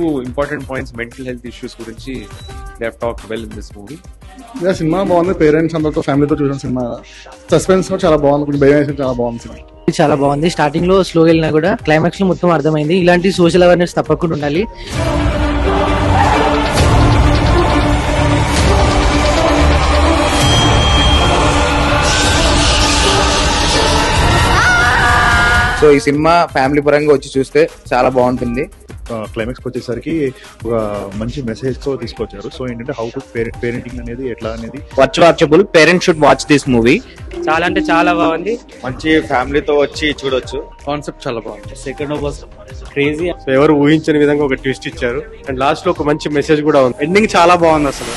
few important points, mental health issues గురించి they have talked well in this movie. Cinema బాగుంది, parents అందరితో ఫ్యామిలీతో చూసిన సినిమా. సస్పెన్స్ చాలా బాగుంది, కొంచెం భయం వేసి చాలా బాగుంది సినిమా. చాలా బాగుంది. స్టార్టింగ్ లో స్లో వెళ్ళినా కూడా క్లైమాక్స్ లో మొత్తం అర్థమైంది. ఇలాంటి సోషల్ అవేర్నెస్ తప్పకుండా ఉండాలి. సో ఈ సినిమా ఫ్యామిలీ పరంగా వచ్చి చూస్తే చాలా బాగుంటుంది. క్లైమాక్స్ వచ్చేసరికి ఒక మంచి మెసేజ్ తో తీసుకొచ్చారు. సో ఏంటంటే హౌ టు పేరెంటింగ్ అనేది ఎట్లా అనేది watchable. Parents should watch this movie. చాలా అంటే చాలా బాగుంది. మంచి ఫ్యామిలీతో వచ్చి చూడొచ్చు. కాన్సెప్ట్ చాలా బాగుంది. Second half crazy. ఎవరు ఊహించని విధంగా ఒక ట్విస్ట్ ఇచ్చారు అండ్ లాస్ట్ లో ఒక మంచి మెసేజ్ కూడా ఉంది. ఎండింగ్ చాలా బాగుంది అసలు.